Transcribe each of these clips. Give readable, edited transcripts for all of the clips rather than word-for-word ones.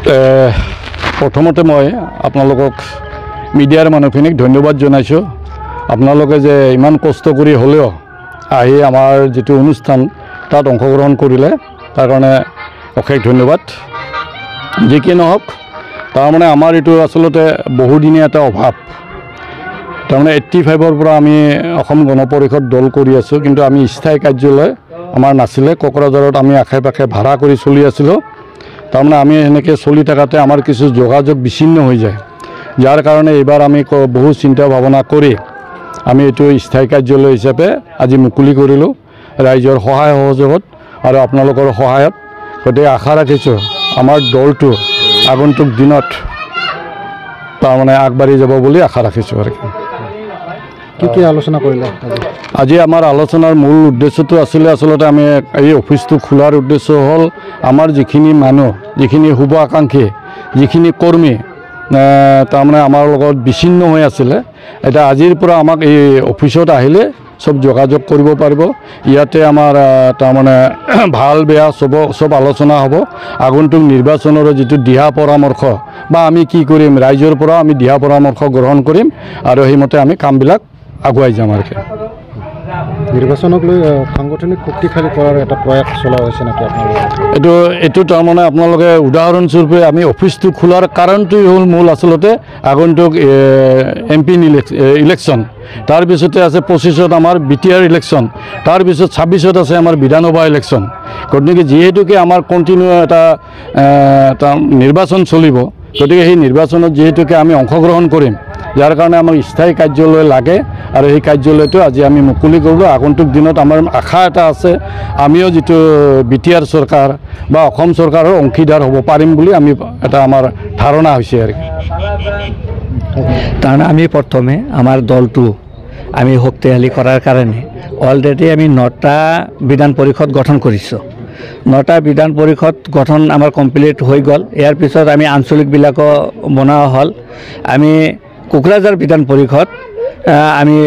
প্ৰথমতে মই আপোনালোকক মিডিয়াৰ মানুহখিনিক ধন্যবাদ জনাইছোঁ। আপোনালোকে যে ইমান কষ্ট কৰি হ'লেও আহি আমাৰ যিটো অনুষ্ঠান তাত অংশগ্ৰহণ কৰিলে তাৰ কাৰণে অশেষ ধন্যবাদ। যি কি নহওক, তাৰমানে আমাৰ এইটো আচলতে বহুদিনীয়া এটা অভাৱ। তাৰমানে 85ৰ পৰা আমি অসম গণ পৰিষদ দল কৰি আছোঁ, কিন্তু আমি স্থায়ী কাৰ্যালয় আমাৰ নাছিলে। কোকৰাঝাৰত আমি আশে পাশে ভাড়া কৰি চলি আছিলোঁ। তাৰমানে আমি সেনেকৈ চলি থকাতে আমাৰ কিছু যোগাযোগ বিচ্ছিন্ন হৈ যায়, যাৰ কাৰণে এইবাৰ আমি বহু চিন্তা ভাৱনা কৰি আমি এইটো স্থায়ী কাৰ্যালয় হিচাপে আজি মুকলি কৰিলোঁ ৰাইজৰ সহায় সহযোগত আৰু আপোনালোকৰ সহায়ত। গতিকে আশা ৰাখিছোঁ আমাৰ দলটো আগন্তুক দিনত তাৰমানে আগবাঢ়ি যাব বুলি আশা ৰাখিছোঁ। আৰু কি আলোচনা কৰিলে আজি আমাৰ আলোচনাৰ মূল উদ্দেশ্যটো আছিলে আচলতে আমি এই অফিচটো খোলাৰ উদ্দেশ্য হ'ল আমাৰ যিখিনি মানুহ, যিখিনি শুভ আকাংক্ষী, যিখিনি কৰ্মী তাৰমানে আমাৰ লগত বিচ্ছিন্ন হৈ আছিলে, এতিয়া আজিৰ পৰা আমাক এই অফিচত আহিলে সব যোগাযোগ কৰিব পাৰিব। ইয়াতে আমাৰ তাৰমানে ভাল বেয়া সব আলোচনা হ'ব। আগন্তুক নিৰ্বাচনৰ যিটো দিহা পৰামৰ্শ বা আমি কি কৰিম, ৰাইজৰ পৰা আমি দিহা পৰামৰ্শ গ্ৰহণ কৰিম আৰু সেইমতে আমি কামবিলাক আগুৱাই যাম। আৰু নিৰ্বাচনক লৈ সাংগঠনিক শক্তিশালী কৰাৰ এটা প্ৰয়াস চলোৱা হৈছে নেকি আপোনালোকে? এইটো তাৰমানে আপোনালোকে উদাহৰণস্বৰূপে আমি অফিচটো খোলাৰ কাৰণটোৱেই হ'ল মূল আচলতে আগন্তুক MP ইলেকশ্যন, তাৰপিছতে আছে 25ত আমাৰ BTR ইলেকশ্যন, তাৰপিছত 26ত আছে আমাৰ বিধানসভা ইলেকশ্যন। গতিকে যিহেতুকে আমাৰ কণ্টিনিউ এটা নিৰ্বাচন চলিব, গতিকে সেই নিৰ্বাচনত যিহেতুকে আমি অংশগ্ৰহণ কৰিম, যাৰ কাৰণে আমাক স্থায়ী কাৰ্যালয় লাগে আৰু সেই কাৰ্যালয়টো আজি আমি মুকলি কৰিলোঁ। আগন্তুক দিনত আমাৰ আশা এটা আছে, আমিও যিটো BTR চৰকাৰ বা অসম চৰকাৰৰ অংশীদাৰ হ'ব পাৰিম বুলি আমি এটা আমাৰ ধাৰণা হৈছে। আৰু তাৰমানে আমি প্ৰথমে আমাৰ দলটো আমি শক্তিশালী কৰাৰ কাৰণে অলৰেডি আমি 9টা বিধান পৰিষদ গঠন কৰিছোঁ। 9টা বিধান পৰিষদ গঠন আমাৰ কমপ্লিট হৈ গ'ল। ইয়াৰ পিছত আমি আঞ্চলিকবিলাকো বনোৱা হ'ল। আমি কোকৰাঝাৰ বিধান পৰিষদ আমি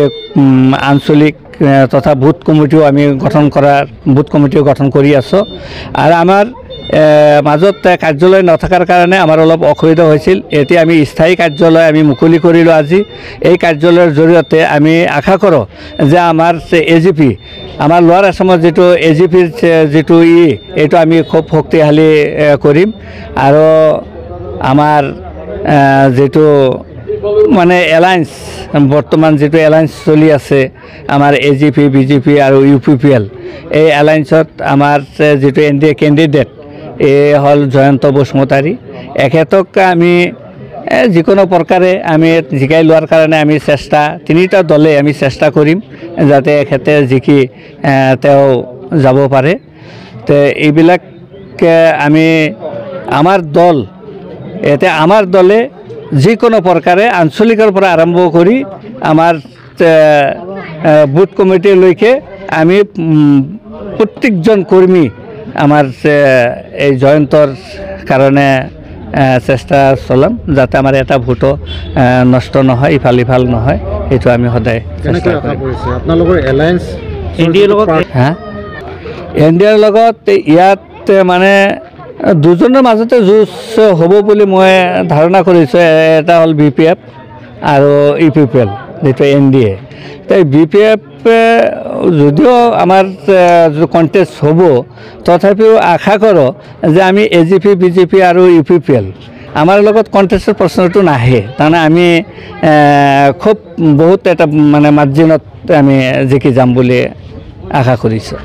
আঞ্চলিক তথা বুথ কমিটিও আমি বুথ কমিটিও গঠন কৰি আছোঁ। আৰু আমাৰ মাজত কাৰ্যালয় নথকাৰ কাৰণে আমাৰ অলপ অসুবিধা হৈছিল। এতিয়া আমি স্থায়ী কাৰ্যালয় আমি মুকলি কৰিলোঁ আজি। এই কাৰ্যালয়ৰ জৰিয়তে আমি আশা কৰোঁ যে আমাৰ AGP, আমাৰ লোৱাৰ আসামৰ যিটো AGPৰ যিটো এইটো আমি খুব শক্তিশালী কৰিম। আৰু আমাৰ যিটো মানে এলায়েন্স, বৰ্তমান যিটো এলায়েন্স চলি আছে আমাৰ AGP, BJP আৰু UPPL, এই এলায়েন্সত আমাৰ যিটো NDA কেণ্ডিডেট হ'ল জয়ন্ত বসুমতাৰী। এখেতক আমি যিকোনো প্ৰকাৰে আমি জিকাই লোৱাৰ কাৰণে আমি তিনিটা দলে আমি চেষ্টা কৰিম যাতে এখেতে জিকি তেওঁ যাব পাৰে। তে এইবিলাক আমি আমাৰ দল, এতিয়া আমাৰ দলে যিকোনো প্ৰকাৰে আঞ্চলিকৰ পৰা আৰম্ভ কৰি আমাৰ বুথ কমিটিলৈকে আমি প্ৰত্যেকজন কৰ্মী আমাৰ এই জয়ন্তৰ কাৰণে চেষ্টা চলাম যাতে আমাৰ এটা ভোটো নষ্ট নহয়, ইফাল নহয়। সেইটো আমি সদায় চেষ্টা কৰিম। আপোনালোকৰ এলায়েন্স NDAৰ লগত ইয়াত মানে দুজনৰ মাজতে যুঁজ হ'ব বুলি মই ধাৰণা কৰিছোঁ। এটা হ'ল BPF আৰু UPPL যিটো NDA। তাই BPF যদিও আমাৰ কণ্টেষ্ট হ'ব, তথাপিও আশা কৰোঁ যে আমি AGP, BJP আৰু UPPL আমাৰ লগত কণ্টেষ্টৰ প্ৰশ্নটো নাহে। তাৰমানে আমি খুব বহুত এটা মানে মাৰ্জিনত আমি জিকি যাম বুলি আশা কৰিছোঁ।